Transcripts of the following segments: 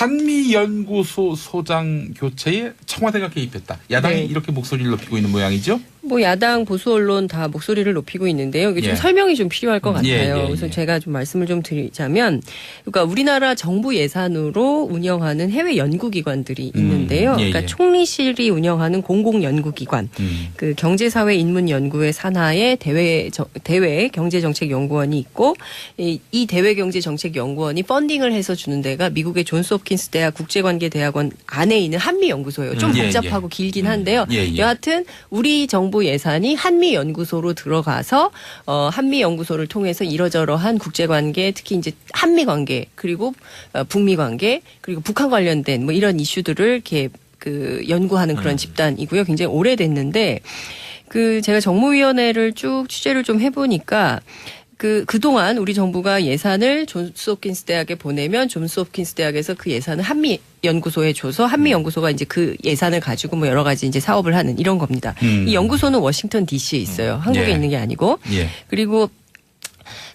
한미연구소 소장 교체에 청와대가 개입했다. 야당이 네. 이렇게 목소리를 높이고 있는 모양이죠? 뭐 야당 보수 언론 다 목소리를 높이고 있는데요. 이게 좀 설명이 좀 필요할 것 같아요. 그래서 제가 좀 말씀을 좀 드리자면, 그러니까 우리나라 정부 예산으로 운영하는 해외 연구기관들이 있는데요. 그러니까 총리실이 운영하는 공공연구기관, 그 경제사회인문연구회 산하에 대외 경제정책연구원이 있고, 이 대외경제정책연구원이 펀딩을 해서 주는 데가 미국의 존스홉킨스 대학 국제관계대학원 안에 있는 한미연구소예요. 좀 복잡하고 길긴 한데요. 여하튼 우리 정부 예산이 한미연구소로 들어가서 한미연구소를 통해서 이러저러한 국제관계, 특히 이제 한미관계, 그리고 북미관계, 그리고 북한 관련된 뭐 이런 이슈들을 이렇게 그 연구하는 그런 집단이고요. 굉장히 오래됐는데 제가 정무위원회를 쭉 취재를 좀 해보니까 그동안 우리 정부가 예산을 존스홉킨스 대학에 보내면 존스홉킨스 대학에서 그 예산을 한미연구소에 줘서 한미연구소가 이제 그 예산을 가지고 뭐 여러 가지 이제 사업을 하는 이런 겁니다. 이 연구소는 워싱턴 DC에 있어요. 한국에 있는 게 아니고. 그리고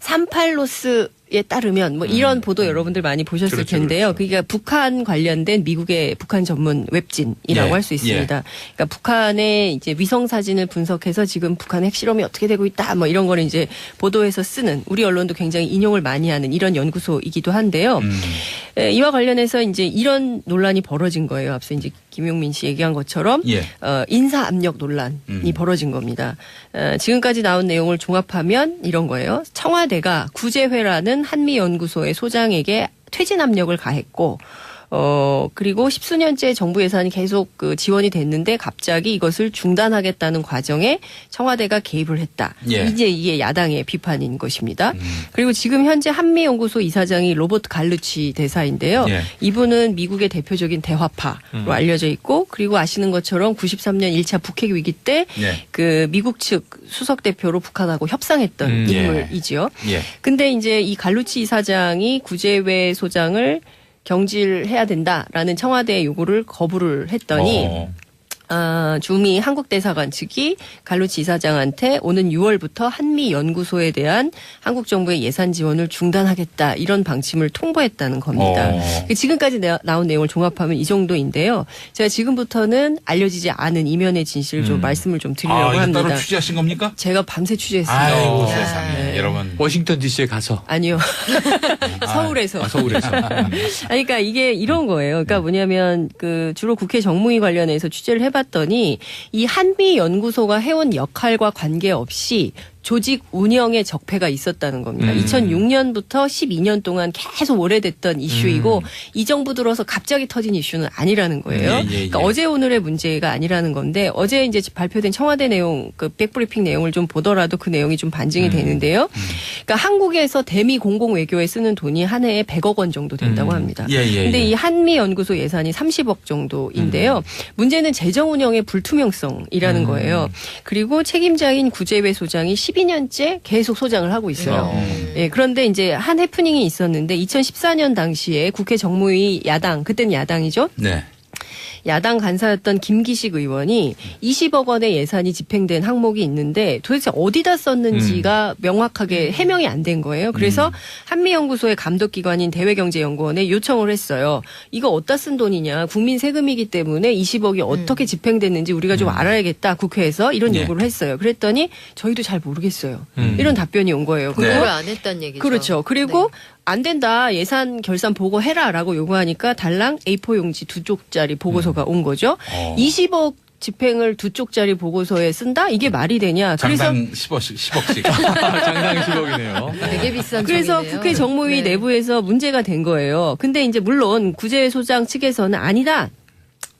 38로스에 따르면 뭐 이런 보도 여러분들 많이 보셨을 텐데요. 그러니까 북한 관련된 미국의 북한 전문 웹진이라고 할 수 있습니다. 그러니까 북한의 이제 위성 사진을 분석해서 지금 북한 핵실험이 어떻게 되고 있다 뭐 이런 거를 이제 보도해서 쓰는, 우리 언론도 굉장히 인용을 많이 하는 이런 연구소이기도 한데요. 이와 관련해서 이제 이런 논란이 벌어진 거예요. 앞서 이제 김용민 씨 얘기한 것처럼 인사 압력 논란이 벌어진 겁니다. 지금까지 나온 내용을 종합하면 이런 거예요. 청와대가 구제회라는 한미연구소의 소장에게 퇴진 압력을 가했고, 그리고 십수년째 정부 예산이 계속 지원이 됐는데 갑자기 이것을 중단하겠다는 과정에 청와대가 개입을 했다. 이제 이게 야당의 비판인 것입니다. 그리고 지금 현재 한미연구소 이사장이 로버트 갈루치 대사인데요. 이분은 미국의 대표적인 대화파로 알려져 있고, 그리고 아시는 것처럼 93년 1차 북핵 위기 때 그 미국 측 수석 대표로 북한하고 협상했던 인물이지요. 근데 이제 이 갈루치 이사장이 구제회 소장을 경질해야 된다라는 청와대의 요구를 거부를 했더니 주미 한국대사관 측이 갈루치 이사장한테 오는 6월부터 한미연구소에 대한 한국 정부의 예산 지원을 중단하겠다, 이런 방침을 통보했다는 겁니다. 지금까지 나온 내용을 종합하면 이 정도인데요. 제가 지금부터는 알려지지 않은 이면의 진실을 좀 말씀을 좀 드리려고 합니다. 따로 취재하신 겁니까? 제가 밤새 취재했습니다. 아이고 세상에. 여러분. 워싱턴 DC에 가서. 아니요. 서울에서. 서울에서. 그러니까 이게 이런 거예요. 그러니까 뭐냐면 주로 국회 정무위 관련해서 취재를 해봤더니 이 한미연구소가 해온 역할과 관계없이 조직 운영의 적폐가 있었다는 겁니다. 2006년부터 12년 동안 계속 오래됐던 이슈이고 이 정부 들어서 갑자기 터진 이슈는 아니라는 거예요. 그러니까 어제 오늘의 문제가 아니라는 건데, 어제 이제 발표된 청와대 내용, 백브리핑 내용을 좀 보더라도 그 내용이 좀 반증이 되는데요. 그러니까 한국에서 대미 공공외교에 쓰는 돈이 한 해에 100억 원 정도 된다고 합니다. 근데 이 한미연구소 예산이 30억 정도인데요. 문제는 재정 운영의 불투명성이라는 거예요. 그리고 책임자인 구제회 소장이 12년째 계속 소장을 하고 있어요. 그런데 이제 한 해프닝이 있었는데 2014년 당시에 국회 정무위 야당, 그때는 야당이죠. 야당 간사였던 김기식 의원이 20억 원의 예산이 집행된 항목이 있는데 도대체 어디다 썼는지가 명확하게 해명이 안 된 거예요. 그래서 한미연구소의 감독기관인 대외경제연구원에 요청을 했어요. 이거 어디다 쓴 돈이냐. 국민 세금이기 때문에 20억이 어떻게 집행됐는지 우리가 좀 알아야겠다. 국회에서 이런 요구를 했어요. 그랬더니 저희도 잘 모르겠어요. 이런 답변이 온 거예요. 그걸 안 했다는 얘기죠. 그렇죠. 그리고 안 된다. 예산 결산 보고해라라고 요구하니까 달랑 A4 용지 2쪽짜리 보고서가 온 거죠. 20억 집행을 2쪽짜리 보고서에 쓴다? 이게 말이 되냐. 장당 10억씩. 장당 10억이네요. 되게 비싼 그래서 종이네요. 국회 정무위 내부에서 문제가 된 거예요. 근데 이제 물론 구제회 소장 측에서는 아니다.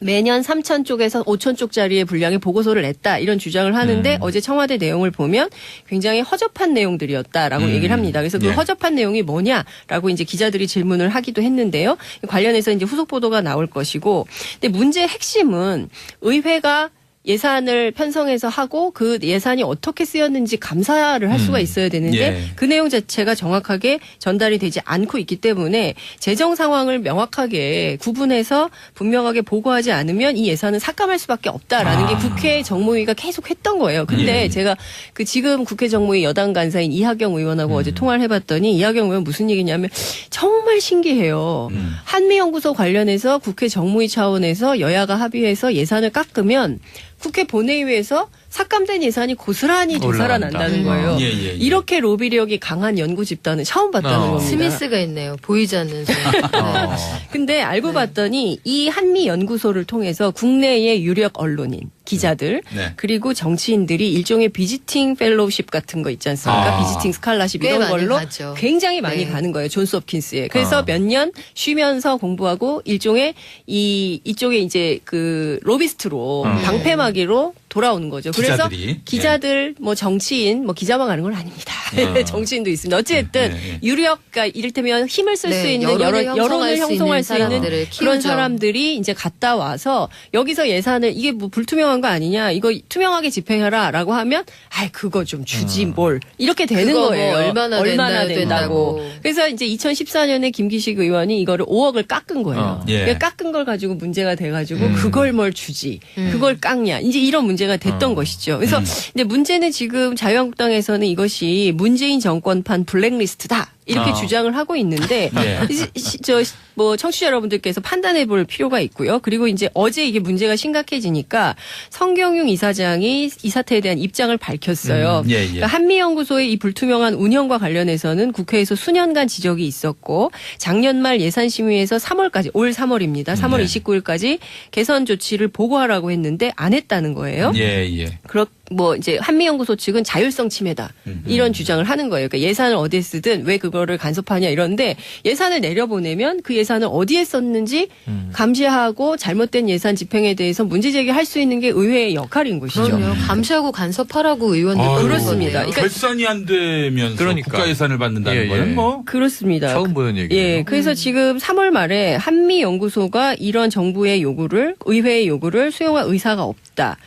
매년 3,000쪽에서 5,000쪽짜리의 분량의 보고서를 냈다, 이런 주장을 하는데 어제 청와대 내용을 보면 굉장히 허접한 내용들이었다라고 얘기를 합니다. 그래서 그 허접한 내용이 뭐냐라고 이제 기자들이 질문을 하기도 했는데요. 관련해서 이제 후속 보도가 나올 것이고, 근데 문제의 핵심은 의회가 예산을 편성해서 하고 그 예산이 어떻게 쓰였는지 감사를 할 수가 있어야 되는데 예. 그 내용 자체가 정확하게 전달이 되지 않고 있기 때문에 재정 상황을 명확하게 구분해서 분명하게 보고하지 않으면 이 예산은 삭감할 수밖에 없다라는 게 국회 정무위가 계속 했던 거예요. 근데 예. 제가 그 지금 국회 정무위 여당 간사인 이하경 의원하고 어제 통화를 해봤더니 이하경 의원 무슨 얘기냐면 정말 신기해요. 한미연구소 관련해서 국회 정무위 차원에서 여야가 합의해서 예산을 깎으면 국회 본회의에서 삭감된 예산이 고스란히 되살아난다는 거예요. 예, 예, 예. 이렇게 로비력이 강한 연구 집단은 처음 봤다는 겁니다. 스미스가 있네요. 보이지 않는 손. 근데 알고 봤더니 이 한미 연구소를 통해서 국내의 유력 언론인, 기자들, 네. 그리고 정치인들이 일종의 비지팅 펠로우십 같은 거 있지 않습니까? 비지팅 스칼라십 꽤 이런 많이 걸로 가죠. 굉장히 많이 네. 가는 거예요. 존스 홉킨스에. 그래서 몇 년 쉬면서 공부하고 일종의 이쪽에 이제 그 로비스트로 방패막이로 돌아오는 거죠. 그래서 기자들이. 기자들, 뭐 정치인, 뭐 기자만 가는 건 아닙니다. 정치인도 있습니다. 어쨌든 예. 유력, 그러니까 이를테면 힘을 쓸 수 네, 있는 여론을 여론을 형성할 수 있는 사람들을 그런 키우죠. 사람들이 이제 갔다 와서 여기서 예산을 이게 뭐 불투명한 거 아니냐, 이거 투명하게 집행해라라고 하면, 아이 그거 좀 주지 뭘 이렇게 되는 그거 뭐 거예요. 얼마나 된다고. 그래서 이제 2014년에 김기식 의원이 이거를 5억을 깎은 거예요. 예. 그러니까 깎은 걸 가지고 문제가 돼가지고 그걸 뭘 주지, 그걸 깎냐, 이제 이런 문제가 됐던 것이죠. 그래서 근데 문제는 지금 자유한국당에서는 이것이 문재인 정권판 블랙리스트다. 이렇게 주장을 하고 있는데 예. 뭐 청취자 여러분들께서 판단해 볼 필요가 있고요. 그리고 이제 어제 이게 문제가 심각해지니까 성경용 이사장이 이 사태에 대한 입장을 밝혔어요. 예, 예. 그러니까 한미연구소의 이 불투명한 운영과 관련해서는 국회에서 수년간 지적이 있었고 작년 말 예산심의에서 3월까지 올 3월입니다. 3월 네. 29일까지 개선 조치를 보고하라고 했는데 안 했다는 거예요. 예, 예. 뭐 이제 한미연구소 측은 자율성 침해다 이런 주장을 하는 거예요. 그러니까 예산을 어디에 쓰든 왜 그거를 간섭하냐 이런데 예산을 내려보내면 그 예산을 어디에 썼는지 감시하고 잘못된 예산 집행에 대해서 문제 제기할 수 있는 게 의회의 역할인 것이죠. 그럼요. 감시하고 간섭하라고 의원들 아유, 그렇습니다. 그러니까 결산이 안 되면서 그러니까. 국가 예산을 받는다는 예, 예. 거는 뭐 그렇습니다. 처음 보는 얘기예요. 예, 그래서 지금 3월 말에 한미연구소가 이런 정부의 요구를 의회의 요구를 수용할 의사가 없다.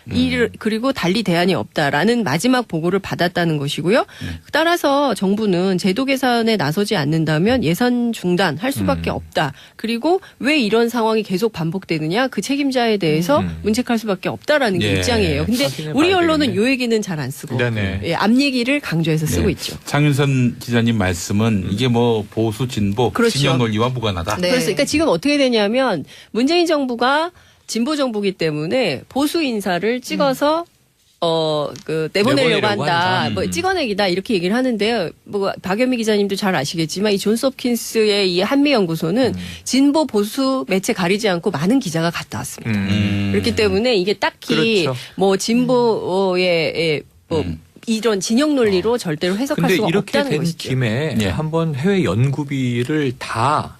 그리고 달리 대안이 없다라는 마지막 보고를 받았다는 것이고요. 따라서 정부는 제도 개선에 나서지 않는다면 예산 중단할 수밖에 없다. 그리고 왜 이런 상황이 계속 반복되느냐 그 책임자에 대해서 문책할 수밖에 없다라는 게 예. 입장이에요. 근데 확인해 우리 봐야 언론은 되겠네. 요 얘기는 잘 안 쓰고 네네. 예, 앞 얘기를 강조해서 쓰고 네. 있죠. 장윤선 기자님 말씀은 이게 뭐 보수 진보 그렇죠. 진영 논리와 무관하다. 네. 그러니까 지금 어떻게 되냐면 문재인 정부가 진보 정부기 때문에 보수 인사를 찍어서 내보내려고 내보내려고 한다. 한다. 뭐 찍어내기다 이렇게 얘기를 하는데요. 뭐 박연미 기자님도 잘 아시겠지만 이 존스 홉킨스의 이 한미 연구소는 진보 보수 매체 가리지 않고 많은 기자가 갔다 왔습니다. 그렇기 때문에 이게 딱히 그렇죠. 뭐 진보의 뭐 이런 진영 논리로 절대로 해석할 근데 수가 이렇게 없다는 된 것이죠. 김에 예. 한번 해외 연구비를 다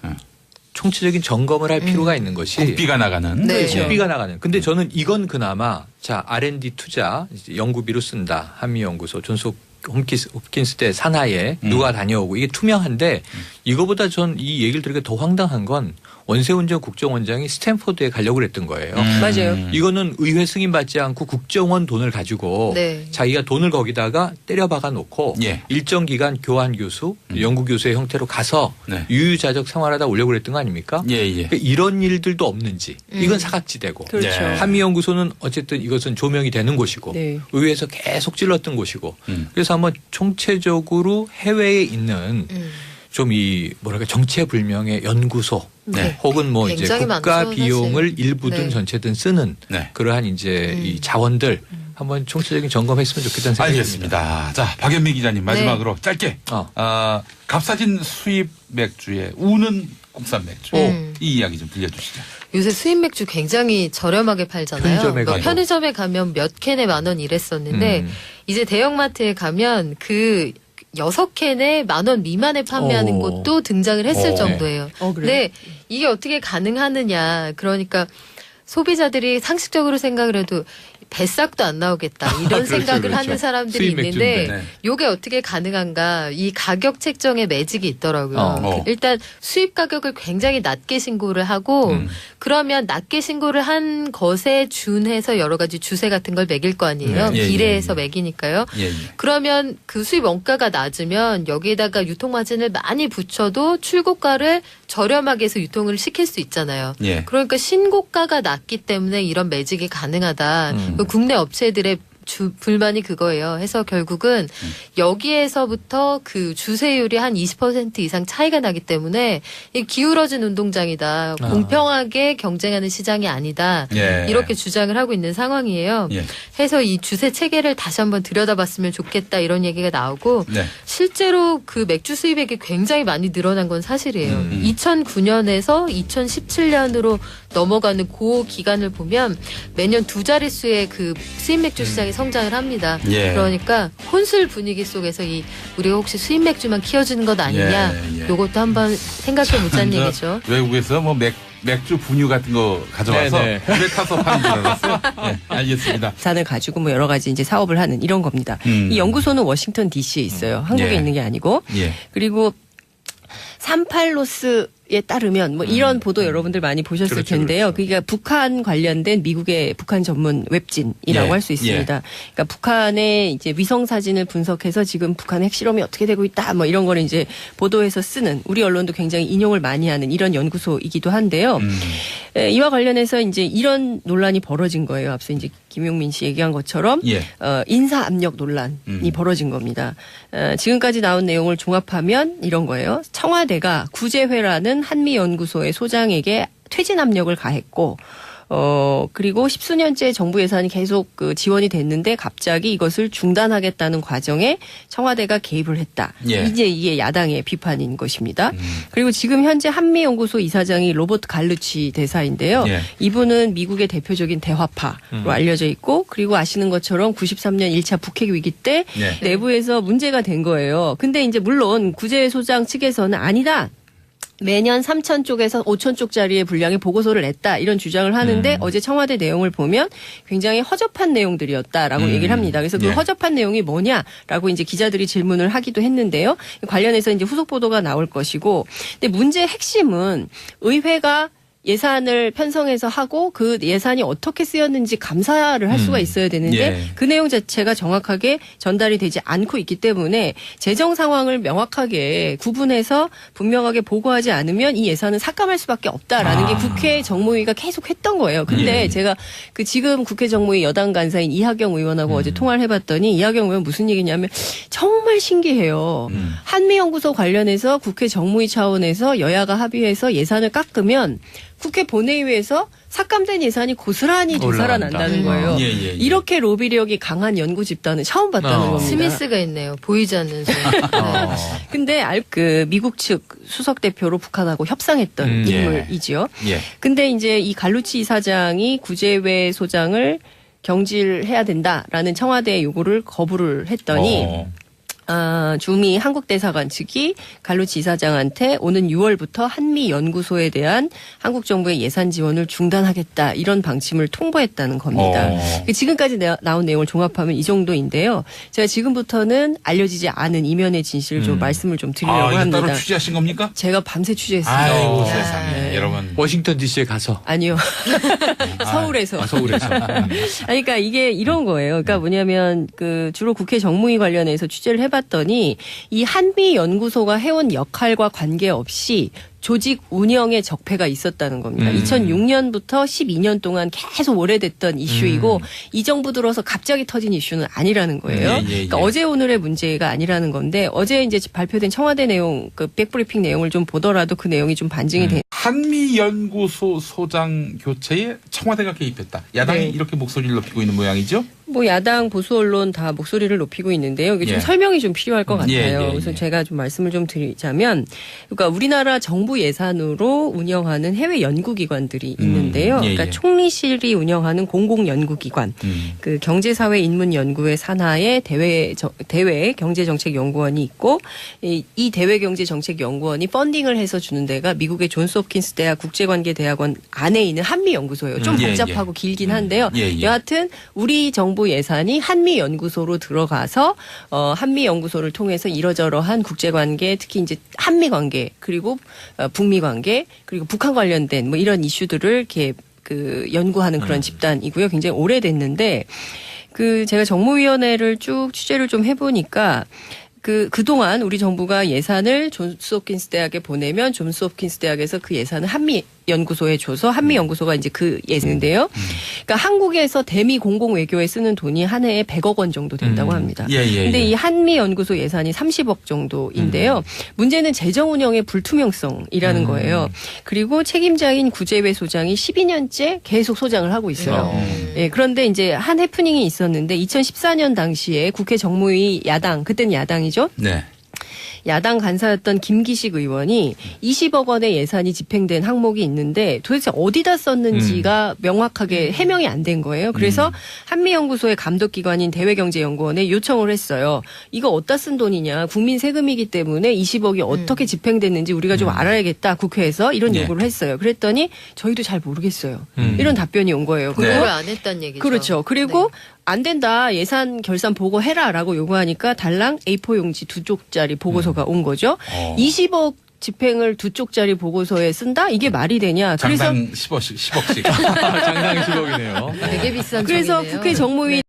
총체적인 점검을 할 필요가 있는 것이 국비가 나가는. 네. 그렇죠. 국비가 나가는. 근데 저는 이건 그나마 자 R&D 투자 이제 연구비로 쓴다. 한미연구소 존스 홉킨스 때 산하에 누가 다녀오고 이게 투명한데 이거보다 전 이 얘기를 들으니까 더 황당한 건 원세훈 전 국정원장이 스탠포드에 가려고 그랬던 거예요. 맞아요. 이거는 의회 승인 받지 않고 국정원 돈을 가지고 네. 자기가 돈을 거기다가 때려박아 놓고 예. 일정 기간 교환 교수, 연구 교수의 형태로 가서 네. 유유자적 생활하다 오려고 그랬던 거 아닙니까? 예, 예. 그러니까 이런 일들도 없는지 이건 사각지대고 그렇죠. 예. 한미연구소는 어쨌든 이것은 조명이 되는 곳이고 네. 의회에서 계속 찔렀던 곳이고 그래서 한번 총체적으로 해외에 있는 좀 이 뭐랄까 정체불명의 연구소 네. 혹은 뭐 이제 굉장히 국가 많죠, 비용을 사실. 일부든 네. 전체든 쓰는 네. 그러한 이제 이 자원들 한번 총체적인 점검했으면 좋겠다는 생각이 듭니다. 알겠습니다. 자, 박연미 기자님 마지막으로 짧게 값싸진 수입 맥주에 우는 국산 맥주 이 이야기 좀 들려주시죠. 요새 수입 맥주 굉장히 저렴하게 팔잖아요. 편의점에 가도. 편의점에 가면 몇 캔에 10,000원 이랬었는데 이제 대형마트에 가면 그 6캔에 10,000원 미만에 판매하는 곳도 등장을 했을 정도예요. 그래요? 근데 이게 어떻게 가능하느냐. 그러니까 소비자들이 상식적으로 생각을 해도 뱃삭도 안 나오겠다 이런 그렇죠, 생각을 그렇죠. 하는 사람들이 수입 있는데 맥주인데. 네. 요게 어떻게 가능한가 이 가격 책정에 매직이 있더라고요. 일단 수입 가격을 굉장히 낮게 신고를 하고 그러면 낮게 신고를 한 것에 준해서 여러 가지 주세 같은 걸 매길 거 아니에요. 예, 비례해서 예, 예. 매기니까요. 예, 예. 그러면 그 수입 원가가 낮으면 여기에다가 유통마진을 많이 붙여도 출고가를 저렴하게 해서 유통을 시킬 수 있잖아요. 예. 그러니까 신고가가 낮기 때문에 이런 매직이 가능하다. 그 국내 업체들의 불만이 그거예요. 해서 결국은 여기에서부터 그 주세율이 한 20% 이상 차이가 나기 때문에 이 기울어진 운동장이다. 공평하게 경쟁하는 시장이 아니다. 예. 이렇게 주장을 하고 있는 상황이에요. 예. 해서 이 주세 체계를 다시 한번 들여다봤으면 좋겠다 이런 얘기가 나오고 네. 실제로 그 맥주 수입액이 굉장히 많이 늘어난 건 사실이에요. 2009년에서 2017년으로 넘어가는 그 기간을 보면 매년 두 자릿수의 그 수입 맥주 시장이 성장을 합니다. 예. 그러니까 혼술 분위기 속에서 이 우리가 혹시 수입 맥주만 키워주는 것 아니냐, 예, 예. 요것도 한번 생각해 보자는 저 얘기죠. 외국에서 뭐 맥주 분유 같은 거 가져와서 네네. 물에 타서 파는 줄 알았어요. 네, 알겠습니다. 산을 가지고 뭐 여러 가지 이제 사업을 하는 이런 겁니다. 이 연구소는 워싱턴 DC에 있어요. 한국에 예. 있는 게 아니고. 예. 그리고 산팔로스에 따르면 뭐 이런 보도 여러분들 많이 보셨을 그렇죠, 텐데요. 그렇죠. 그러니까 북한 관련된 미국의 북한 전문 웹진이라고 예, 할 수 있습니다. 그러니까 북한의 이제 위성 사진을 분석해서 지금 북한의 핵실험이 어떻게 되고 있다 뭐 이런 거를 이제 보도해서 쓰는 우리 언론도 굉장히 인용을 많이 하는 이런 연구소이기도 한데요. 이와 관련해서 이제 이런 논란이 벌어진 거예요. 앞서 이제 김용민 씨 얘기한 것처럼 예. 인사 압력 논란이 벌어진 겁니다. 지금까지 나온 내용을 종합하면 이런 거예요. 청와대가 구제회라는 한미연구소의 소장에게 퇴진 압력을 가했고 그리고 십수년째 정부 예산이 계속 그 지원이 됐는데 갑자기 이것을 중단하겠다는 과정에 청와대가 개입을 했다. 예. 이제 이게 야당의 비판인 것입니다. 그리고 지금 현재 한미연구소 이사장이 로버트 갈루치 대사인데요. 예. 이분은 미국의 대표적인 대화파로 알려져 있고 그리고 아시는 것처럼 93년 1차 북핵 위기 때 예. 내부에서 문제가 된 거예요. 근데 이제 물론 구제소장 측에서는 아니다. 매년 3,000쪽에서 5,000쪽짜리의 분량의 보고서를 냈다 이런 주장을 하는데 어제 청와대 내용을 보면 굉장히 허접한 내용들이었다라고 얘기를 합니다. 그래서 그 예. 허접한 내용이 뭐냐라고 이제 기자들이 질문을 하기도 했는데요. 관련해서 이제 후속 보도가 나올 것이고, 근데 문제의 핵심은 의회가 예산을 편성해서 하고 그 예산이 어떻게 쓰였는지 감사를 할 수가 있어야 되는데 예. 그 내용 자체가 정확하게 전달이 되지 않고 있기 때문에 재정 상황을 명확하게 구분해서 분명하게 보고하지 않으면 이 예산은 삭감할 수밖에 없다라는 게 국회 정무위가 계속 했던 거예요. 근데 예. 제가 그 지금 국회 정무위 여당 간사인 이하경 의원하고 어제 통화를 해봤더니 이하경 의원 무슨 얘기냐면 정말 신기해요. 한미연구소 관련해서 국회 정무위 차원에서 여야가 합의해서 예산을 깎으면 국회 본회의에서 삭감된 예산이 고스란히 되살아난다는 거예요. 예, 예, 예. 이렇게 로비력이 강한 연구 집단은 처음 봤다는 겁니다. 스미스가 있네요. 보이지 않는 손. 근데 그 미국 측 수석 대표로 북한하고 협상했던 예. 인물이지요. 예. 근데 이제 이 갈루치 이사장이 구제외 소장을 경질해야 된다라는 청와대의 요구를 거부를 했더니 주미 한국대사관 측이 갈루치 이사장한테 오는 6월부터 한미연구소에 대한 한국 정부의 예산 지원을 중단하겠다 이런 방침을 통보했다는 겁니다. 지금까지 나온 내용을 종합하면 이 정도인데요. 제가 지금부터는 알려지지 않은 이면의 진실을 좀 말씀을 좀 드리려고 이거 합니다. 따로 취재하신 겁니까? 제가 밤새 취재했습니다. 아이고 야. 세상에 네. 여러분. 워싱턴 DC에 가서. 아니요. 서울에서. 서울에서. 그러니까 이게 이런 거예요. 그러니까 뭐냐면 그 주로 국회 정무위 관련해서 취재를 해봤더니 이 한미 연구소가 해온 역할과 관계없이 조직 운영에 적폐가 있었다는 겁니다. 2006년부터 12년 동안 계속 오래됐던 이슈이고 이 정부 들어서 갑자기 터진 이슈는 아니라는 거예요. 예, 예, 예. 그러니까 어제 오늘의 문제가 아니라는 건데 어제 이제 발표된 청와대 내용 그 백브리핑 내용을 좀 보더라도 그 내용이 좀 반증이 돼. 한미연구소 소장 교체에 청와대가 개입했다. 야당이 네. 이렇게 목소리를 높이고 있는 모양이죠? 뭐 야당 보수 언론 다 목소리를 높이고 있는데요. 이게 좀 예. 설명이 좀 필요할 것 같아요. 예, 예, 예. 그래서 제가 좀 말씀을 좀 드리자면, 그러니까 우리나라 정부 정부 예산으로 운영하는 해외 연구기관들이 있는데요. 예, 그러니까 예. 총리실이 운영하는 공공연구기관, 그 경제사회인문연구회 산하에 대외 경제정책연구원이 있고 이 대외 경제정책연구원이 펀딩을 해서 주는 데가 미국의 존스 홉킨스 대학 국제관계대학원 안에 있는 한미연구소예요. 좀 예, 복잡하고 길긴 한데요. 예, 예. 여하튼 우리 정부 예산이 한미연구소로 들어가서 한미연구소를 통해서 이러저러한 국제관계, 특히 이제 한미관계 그리고 북미관계 그리고 북한 관련된 뭐 이런 이슈들을 이렇게 그 연구하는 그런 집단이고요. 굉장히 오래됐는데 그 제가 정무위원회를 쭉 취재를 좀 해보니까 그동안 우리 정부가 예산을 존스 홉킨스 대학에 보내면 존스 홉킨스 대학에서 그 예산을 한미연구소에 줘서 한미연구소가 이제 그 예산인데요. 그러니까 한국에서 대미 공공외교에 쓰는 돈이 한 해에 100억 원 정도 된다고 합니다. 근데 이 한미연구소 예산이 30억 정도인데요. 문제는 재정 운영의 불투명성이라는 거예요. 그리고 책임자인 구재회 소장이 12년째 계속 소장을 하고 있어요. 예, 그런데 이제 한 해프닝이 있었는데 2014년 당시에 국회 정무위 야당, 그때는 야당이죠. 네. 야당 간사였던 김기식 의원이 20억 원의 예산이 집행된 항목이 있는데 도대체 어디다 썼는지가 명확하게 해명이 안 된 거예요. 그래서 한미연구소의 감독기관인 대외경제연구원에 요청을 했어요. 이거 어디다 쓴 돈이냐. 국민 세금이기 때문에 20억이 어떻게 집행됐는지 우리가 좀 알아야겠다. 국회에서 이런 네. 요구를 했어요. 그랬더니 저희도 잘 모르겠어요. 이런 답변이 온 거예요. 네. 그걸 안 했다는 얘기죠. 그렇죠. 그리고 네. 안 된다. 예산 결산 보고 해라라고 요구하니까 달랑 A4 용지 2쪽짜리 보고서가 온 거죠. 20억 집행을 2쪽짜리 보고서에 쓴다? 이게 말이 되냐. 장당 10억씩. 장당 10억이네요. 되게 비싼 그래서 돈이네요. 국회 정무위